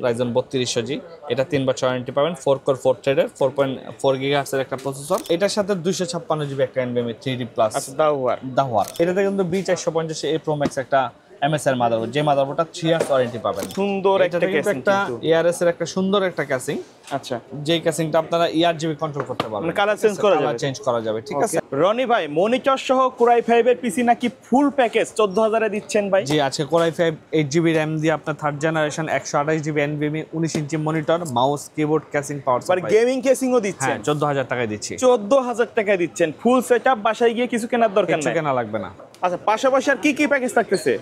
Ryzen 3200G, এটা 3 বছর warranty পাবেন। 4 কোর 4 থ্রেডের 4.4 GHz এর একটা প্রসেসর, এটার সাথে 256GB একটা NVMe 3D প্লাস। আচ্ছা, দাওয়ার এটাতে কিন্তু B450A Pro Max একটা MSI মাদারবোর্ড, যে মাদারবোর্ডটা 3 ইয়ার্স ওয়ারেন্টি পাবেন। সুন্দর একটা ক্যাসিং, একটা ARS এর একটা সুন্দর একটা ক্যাসিং। আচ্ছা, যে ক্যাসিংটা আপনারা ERGB কন্ট্রোল করতে পারবেন, মানে কালার চেঞ্জ করা যাবে, ঠিক আছে। রনি ভাই, মনিটর সহ Core i5 এর পিসি নাকি ফুল প্যাকেজ 14000 এ দিচ্ছেন ভাই? জি আছে, Core i5 8GB RAM দিয়ে আপনার third generation 128GB NVMe 19 inch monitor, mouse, keyboard, casing, power supply, gaming কেসিংও দিচ্ছেন। 14000 টাকায় দিচ্ছি। 14000 টাকায় দিচ্ছেন, ফুল সেটআপ, বাসায় গিয়ে কিছু কেনার দরকার নাই, কিছু কেনা লাগবে না। আচ্ছা, পাশাপাশি আর কি কি প্যাকেজ থাকতেছে?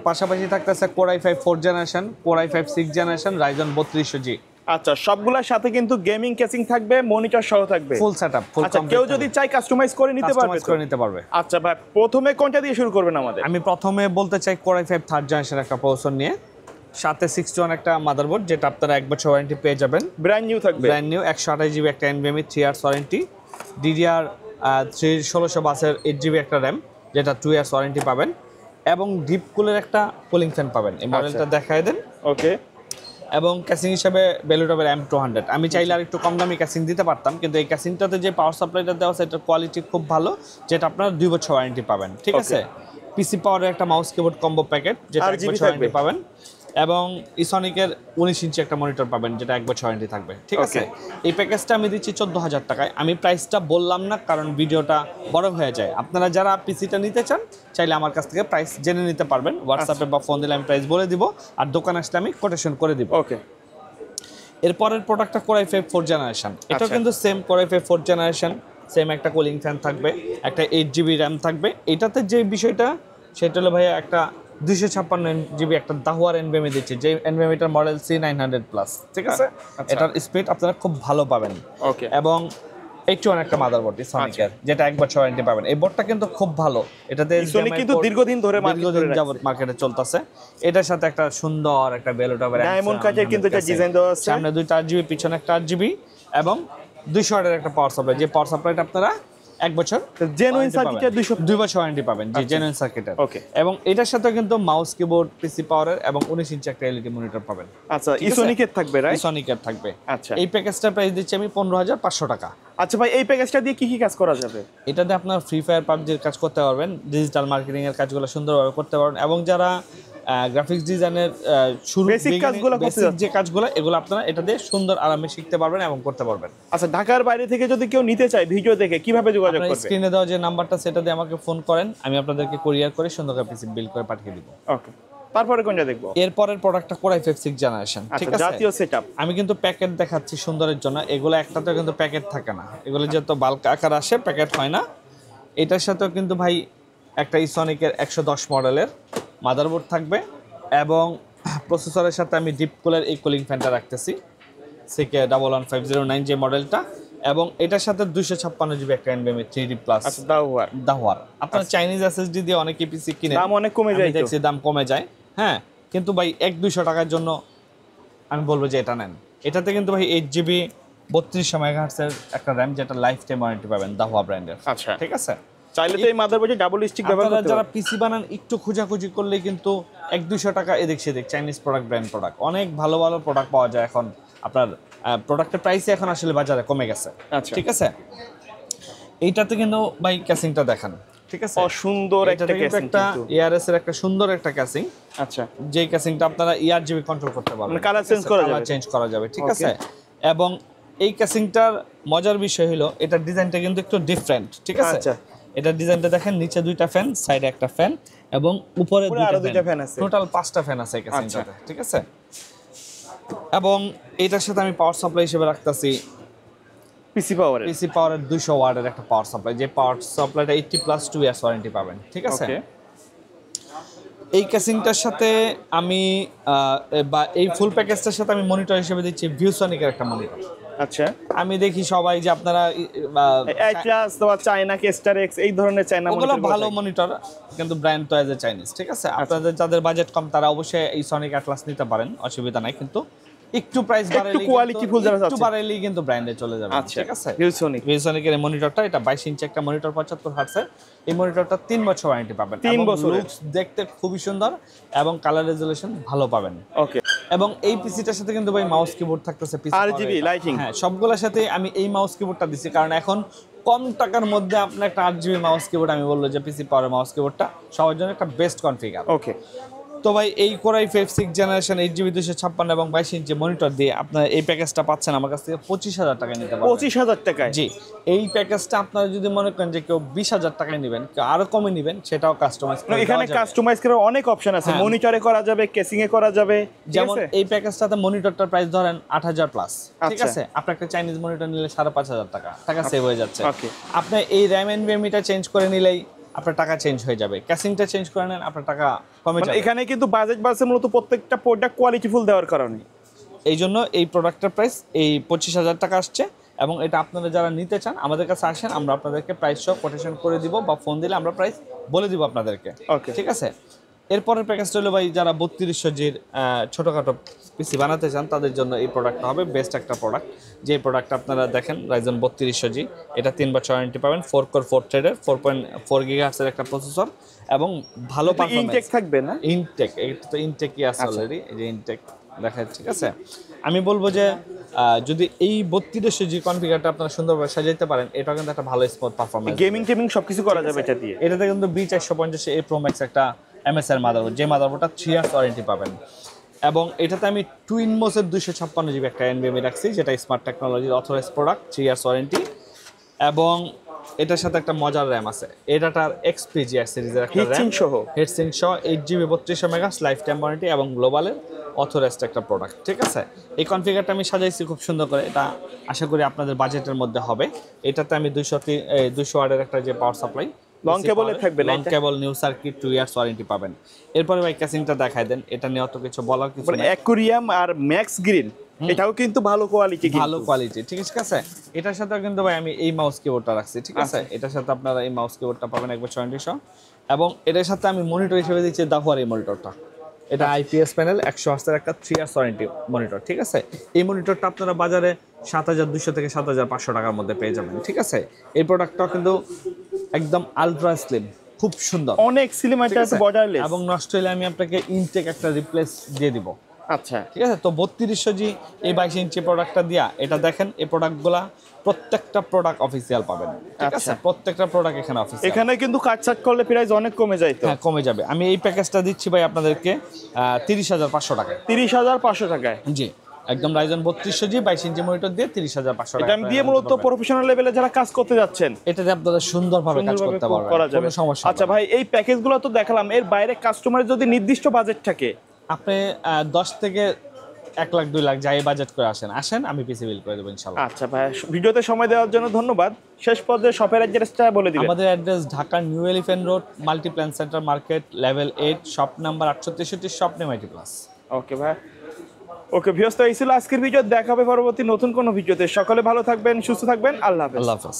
পাশাপাশি থাকতেছে Core i5 4th generation, Core i5 6th generation, Ryzen 3200G। আচ্ছা, সবগুলোর সাথে কিন্তু গেমিং কেসিং থাকবে, মনিটর সহ থাকবে, ফুল সেটআপ, ফুল আচ্ছা, কেউ যদি চাই কাস্টমাইজ করে নিতে পারবে। আচ্ছা ভাই, প্রথমে কোনটা দিয়ে শুরু করবেন আমাদের? আমি প্রথমে বলতে চাই Core i5 থার্ড জেনারেশন একটা প্রসেসর নিয়ে, সাথে 61 একটা মাদারবোর্ড, যেটা আপনারা 1 বছর ওয়ারেন্টি পেয়ে যাবেন, ব্র্যান্ড নিউ থাকবে, 128GB একটা NVMe 3 years warranty, DDR3 1600 8GB একটা RAM, যেটা 2 ইয়ার্স ওয়ারেন্টি পাবেন, এবং ডিপ কুলের একটা কুলিং ফ্যান পাবেন। এই মডেলটা দেখায় দেন। ওকে। এবং ক্যাসিং হিসেবে বেলুটপের M200, আমি চাইলে আর একটু কম দামি ক্যাসিং দিতে পারতাম, কিন্তু এই ক্যাসিংটাতে যে পাওয়ার সাপ্লাইটা দেওয়া আছে এটার কোয়ালিটি খুব ভালো, যেটা আপনারা 2 বছর ওয়ারেন্টি পাবেন, ঠিক আছে। পিসি পাওয়ারের একটা মাউস কিবোর্ড কম্বো প্যাকেট, যেটা 1 বছর ওয়ারেন্টি পাবেন, এবং ইসনিকের 19 ইঞ্চি একটা মনিটর পাবেন, যেটা 1 বছর ওয়ারেন্টি থাকবে, ঠিক আছে। এই প্যাকেজটা আমি দিচ্ছি 14000 টাকায়। আমি প্রাইসটা বললাম না কারণ ভিডিওটা বড় হয়ে যায়। আপনারা যারা পিসিটা নিতে চান চাইলে আমার কাছ থেকে প্রাইস জেনে নিতে পারবেন, হোয়াটসঅ্যাপে বা ফোন দিলে আমি প্রাইস বলে দিব, আর দোকানে আসলে আমি কোটেশন করে দিব। ওকে। এরপরের প্রোডাক্টটা Core i5 4th জেনারেশন, এটাও কিন্তু same Core i5 4th generation, same একটা কুলিং ফ্যান থাকবে, একটা 8GB RAM থাকবে। এটাতে যে বিষয়টা সেটা হলো ভাইয়া একটা 256GB একটা দাহুয়ার NVMe দিচ্ছে, যে NVMeটার মডেল C900+, ঠিক আছে। এটার স্পিড আপনারা খুব ভালো পাবেন। ওকে। এবং 81 একটা মাদারবোর্ড সনিকের, যেটা 1 বছর ওয়ারেন্টি পাবেন। এই বোর্ডটা কিন্তু খুব ভালো, এটাতে সনিক কিন্তু দীর্ঘদিন যাবত মার্কেটে চলতেছে। এটার সাথে একটা সুন্দর একটা বেলুটপের ডায়মন্ড কাটের কিন্তু এটা ডিজাইন দেওয়া আছে, সামনে 2টা 8GB, পিছনে একটা 8GB, এবং 200 ওয়াটের একটা পাওয়ার সাপ্লাই, যে পাওয়ার সাপ্লাইটা আপনারা 1 বছর জেনুইন সার্কিটের 2 বছর ওয়ারেন্টি পাবেন, যে জেনুইন সার্কিটের। ওকে। এবং এটার সাথে কিন্তু মাউস, কিবোর্ড, পিসি পাওয়ারের এবং 19 ইঞ্চি একটা এলইডি মনিটর পাবেন। আচ্ছা, ইসনিকের থাকবে, রাইট? ইসনিকের থাকবে। আচ্ছা, এই প্যাকেজটার প্রাইস দিচ্ছি আমি 15500 টাকা। আচ্ছা ভাই, এই প্যাকেজটা দিয়ে কি কি কাজ করা যাবে? এটাতে আপনার ফ্রি ফায়ার, পাবজির কাজ করতে পারবেন, ডিজিটাল মার্কেটিং এর কাজগুলো সুন্দরভাবে করতে পারবেন, এবং যারা গ্রাফিক্স ডিজাইনের শুরু বেসিক যে কাজগুলো এগুলো আপনারা এটা দিয়ে সুন্দর আরামে শিখতে পারবেন এবং করতে পারবেন। আচ্ছা, ঢাকার বাইরে থেকে যদি কেউ নিতে চায় ভিডিও দেখে, কিভাবে যোগাযোগ করবে? স্ক্রিনে দেওয়া যে নাম্বারটা সেটা দিয়ে আমাকে ফোন করেন, আমি আপনাদেরকে কুরিয়ার করে সুন্দর করে পিসি বিল করে পাঠিয়ে দিব। ওকে। তারপরে কোনটা দেখবো? এরপরের প্রোডাক্টটা Core i5 6th জেনারেশন, ঠিক আছে। জাতীয় সেটআপ। আমি কিন্তু প্যাকেট দেখাচ্ছি সুন্দরের জন্য, এগুলো একটাতে কিন্তু প্যাকেট থাকে না, এগুলো যত বাল্ক আকার আসে প্যাকেট হয় না। এটার সাথেও কিন্তু ভাই একটা ইসনিকের 110 মডেলের মাদারবোর্ড থাকবে, এবং প্রসেসরের সাথে আমি ডিপ কুলার এই কুলিং ফ্যানটা রাখতেছি, CK11509 যে মডেলটা, এবং এটার সাথে 256GB একটা NVMe 3D প্লাস। আচ্ছা, দাওয়ার। আপনারা চাইনিজ SSD দিয়ে অনেকে পিসি কিনে, দাম অনেক কমে যায়, দেখছি দাম কমে যায়, হ্যাঁ। কিন্তু ভাই 100-200 টাকার জন্য আমি বলবো যে এটা নেন। এটাতে কিন্তু ভাই 8GB 3200 MHz এর একটা RAM, যেটা লাইফ টাইম ওয়ারেন্টি পাবেন দাহুয়া ব্র্যান্ডের। আচ্ছা, ঠিক আছে। চাইলে তো এই মাদারবোর্ডে ডাবল স্টিক ব্যবহার করতে পারেন। যারা পিসি বানান একটু খোঁজাখুঁজি করলে কিন্তু 100-200 টাকা এদিক সেদিক চাইনিজ প্রোডাক্ট, ব্র্যান্ড প্রোডাক্ট, অনেক ভালো ভালো প্রোডাক্ট পাওয়া যায় এখন। আপনার প্রোডাক্টের প্রাইসই এখন আসলে বাজারে কমে গেছে, ঠিক আছে। এইটাতে কিন্তু ভাই ক্যাসিংটা দেখান, ঠিক আছে। সুন্দর একটা ক্যাসিং, একটা ARS এর একটা সুন্দর একটা ক্যাসিং। আচ্ছা, যে ক্যাসিংটা আপনারা ERGB কন্ট্রোল করতে পারবেন, কালার চেঞ্জ করা যাবে, ঠিক আছে। এবং এই ক্যাসিংটার মজার বিষয় হলো এটার ডিজাইনটা কিন্তু একটু ডিফারেন্ট, ঠিক আছে। আচ্ছা, এটার ডিজাইনটা দেখেন, নিচে 2টা ফ্যান, সাইডে একটা ফ্যান, এবং উপরে 2টা ফ্যান আছে, টোটাল 5টা ফ্যান আছে এই ক্যাসিংটাতে, ঠিক আছে। এবং এটার সাথে আমি পাওয়ার সাপ্লাই হিসেবে রাখতেছি পিসি পাওয়ারের 200 ওয়াটের একটা পাওয়ার সাপ্লাই, যে পাওয়ার সাপ্লাইটা 80+ 2 ইয়ার্স ওয়ারেন্টি পাবেন, ঠিক আছে। এই ক্যাসিংটার সাথে আমি বা এই ফুল প্যাকেজটার সাথে আমি মনিটর হিসেবে দিচ্ছি ভিউসনিকের একটা মনিটর। আচ্ছা, আমি দেখি সবাই যে আপনারা A+ বা চায়না স্টার এক্স এই ধরনের চায়না মনিটর, ভালো মনিটর, কিন্তু ব্র্যান্ড তো এজ এ চাইনিজ, ঠিক আছে। আপনাদের যাদের বাজেট কম তারা অবশ্যই এই সনিক অ্যাটলাস নিতে পারেন, অসুবিধা নাই। কিন্তু একটু প্রাইস বাড়ালে, একটু কোয়ালিটিফুল যারা আছে, একটু বাড়ালেই কিন্তু ব্র্যান্ডে চলে যাবে, ঠিক আছে। ভিউসনিকের এই মনিটরটা, এটা 22 ইঞ্চি একটা মনিটর, 75 হার্টজ এর। এই মনিটরটা 3 বছর ওয়ারেন্টি পাবেন, 3 বছর। লুকস দেখতে খুবই সুন্দর এবং কালার রেজোলিউশন ভালো পাবেন। ওকে। এবং এই পিসিটার সাথে কিন্তু ভাই মাউস কিবোর্ড থাকতেছে RGB লাইটিং। হ্যাঁ, সবগুলোর সাথে আমি এই মাউস কিবোর্ডটা দিছি, কারণ এখন কম টাকার মধ্যে আপনার একটা 8GB মাউস কিবোর্ড, আমি বলবো যে পিসি পাওয়ার মাউস কিবোর্ডটা সবার জন্য একটা বেস্ট কনফিগার। ওকে, তো ভাই এই কোরাই 5 6 জেনারেশন 8GB 256 এবং 22 ইঞ্চি মনিটর দিয়ে আপনার এই প্যাকেজটা পাচ্ছেন আমার কাছ থেকে 25,000 টাকায় নিতে পারবেন। 25,000 টাকায়? জি, এই প্যাকেজটা আপনারা যদি মনে করেন যে কেউ 20,000 টাকায় নেবেন, কেউ আরো কমে নেবেন, সেটাও কাস্টমাইজ করে এখানে কাস্টমাইজ করার অনেক অপশন আছে, মনিটরে করা যাবে, কেসিং এ করা যাবে। যেমন এই প্যাকেজটাতে মনিটরটার প্রাইস ধরেন 8,000 প্লাস, ঠিক আছে? আপনি একটা চাইনিজ মনিটর নিলে 5,500 টাকা সেভ হয়ে যাচ্ছে। আপনি এই র্যাম এনভিএমইটা চেঞ্জ করে নিলেই আপনার টাকা চেঞ্জ হয়ে যাবে, ক্যাসিংটা চেঞ্জ করে নেন আপনার টাকা কমে যাবে। এখানে কিন্তু বাজেট বাড়ছে মূলত প্রত্যেকটা প্রোডাক্ট কোয়ালিটিফুল দেওয়ার কারণে। এই জন্য এই প্রোডাক্টের প্রাইস এই 25,000 টাকা আসছে। এবং এটা আপনারা যারা নিতে চান আমাদের কাছে আসেন, আমরা আপনাদেরকে প্রাইস সহ কোটেশন করে দিব, বা ফোন দিলে আমরা প্রাইস বলে দিব আপনাদেরকে, ঠিক আছে? এরপরের প্যাকেজটা হলো ভাই যারা 3200G'র ছোটোখাটো পিসি বানাতে চান তাদের জন্য এই প্রোডাক্টটা হবে বেস্ট একটা প্রোডাক্ট। যে প্রোডাক্টটা আপনারা দেখেন Ryzen 3200G, এটা 3 বছর ওয়ারেন্টি পাবেন, 4 কোর 4 থ্রেডের 4.4 GHz একটা প্রসেসর এবং ভালো পারফরম্যান্স। ইনটেক থাকবে না? ইনটেক, এটা তো ইনটেকই আছে অলরেডি, এই যে ইনটেক দেখায়, ঠিক আছে? আমি বলবো যে যদি এই 3200G কনফিগারটা আপনারা সুন্দরভাবে সাজাইতে পারেন, এটা কিন্তু একটা ভালো স্মুথ পারফরম্যান্স, গেমিং সবকিছু করা যাবে এটা দিয়ে। এটাতে কিন্তু B450A Pro Max একটা MSI মাদারবোর্ড, যে মাদারবোর্ডটা 3 ইয়ার্স ওয়ারেন্টি পাবেন। এবং এটাতে আমি টুইনমোসের 256GB একটা NVMe রাখছি, যেটা স্মার্ট টেকনোলজির অথরাইজ প্রোডাক্ট, 3 ইয়ার্স ওয়ারেন্টি। এবং এটার সাথে একটা মজার র্যাম আছে, এটাটার XPGR সিরিজের একটা র্যাম হেডসিং সহ 8GB 3200 megahertz life time warranty এবং গ্লোবালের অথরাইজড একটা প্রোডাক্ট, ঠিক আছে? এই কনফিগারটা আমি সাজাইছি খুব সুন্দর করে, এটা আশা করি আপনাদের বাজেটের মধ্যে হবে। এটাতে আমি 200 ওয়াটের একটা যে পাওয়ার সাপ্লাই, লং কেবল থাকবে, লং কেবল নিউ সার্কিট 2 ইয়ার্স ওয়ারেন্টি পাবেন। এরপরে ভাই ক্যাসিংটা দেখাই দেন, এটা নিয়ে অত কিছু বলার কিছু নেই। অ্যাকুরিয়াম আর ম্যাক্স গ্রিন এটাও কিন্তু ভালো কোয়ালিটি, ঠিক আছে? এটার সাথে কিন্তু ভাই আমি এই মাউস কিবোর্ডটা রাখছি, ঠিক আছে? এটার সাথে আপনারা এই মাউস কিবোর্ডটা পাবেন 1 বছর ওয়ারেন্টি সহ। এবং এটার সাথে আমি মনিটর হিসেবে দিচ্ছি দাহুয়ার এই মনিটরটা, এটা IPS প্যানেল 100 Hz একটা 3 ইয়ার্স ওয়ারেন্টি মনিটর, ঠিক আছে? এই মনিটরটা আপনারা বাজারে 7,200 থেকে 7,500 টাকার মধ্যে পেয়ে যাবেন, ঠিক আছে? এই প্রোডাক্টটা কিন্তু একদম আলট্রা স্লিম, খুব সুন্দর, অনেক স্লিম, এটা বর্ডারলেস, এবং নষ্ট হলে আমি আপনাকে ইনটেক একটা রিপ্লেস দিয়ে দিব। আচ্ছা, ঠিক আছে? তো 3200G এই 22 ইঞ্চি প্রোডাক্টটা দিয়া, এটা দেখেন এই প্রোডাক্টগুলা প্রত্যেকটা প্রোডাক্ট অফিসিয়াল পাবেন, ঠিক আছে? প্রত্যেকটা প্রোডাক্ট এখানে অফিসিয়াল। এখানে কিন্তু কাটছাট করলে প্রাইস অনেক কমে যায়, তো হ্যাঁ, কমে যাবে। আমি এই প্যাকেজটা দিচ্ছি ভাই আপনাদেরকে 30,500 টাকায়। 30,500 টাকায়? জি, একদম Ryzen 3200G 22 ইঞ্চি মনিটর দিয়ে 30,500 টাকা। এটা আমি দিয়ে মূলত প্রফেশনাল লেভেলে যারা কাজ করতে যাচ্ছেন এটাতে আপনারা সুন্দরভাবে কাজ করতে পারবেন, কোনো সমস্যা। আচ্ছা ভাই, এই প্যাকেজগুলো তো দেখালাম, এর বাইরে কাস্টমারের যদি নির্দিষ্ট বাজেট থাকে, আপনি 10 থেকে 1 লাখ 2 লাখ যাই বাজেট করে আসেন, আমি পিসি বিল করে দেবো ইনশাআল্লাহ। আচ্ছা ভাই, ভিডিওতে সময় দেওয়ার জন্য ধন্যবাদ। শেষ পর্যায়ে শপের অ্যাড্রেসটা বলে দিবেন। আমাদের address Dhaka new elephant road, multiplan centre market, level 8, shop number 863, shop name IT plus. Okay ভাই, ওকে ভিউয়ার্স, তো এই ছিল আজকের ভিডিও। দেখা হবে পরবর্তী নতুন কোনো ভিডিওতে। সকলে ভালো থাকবেন, সুস্থ থাকবেন, আল্লাহ হাফেজ। আল্লাহ হাফেজ।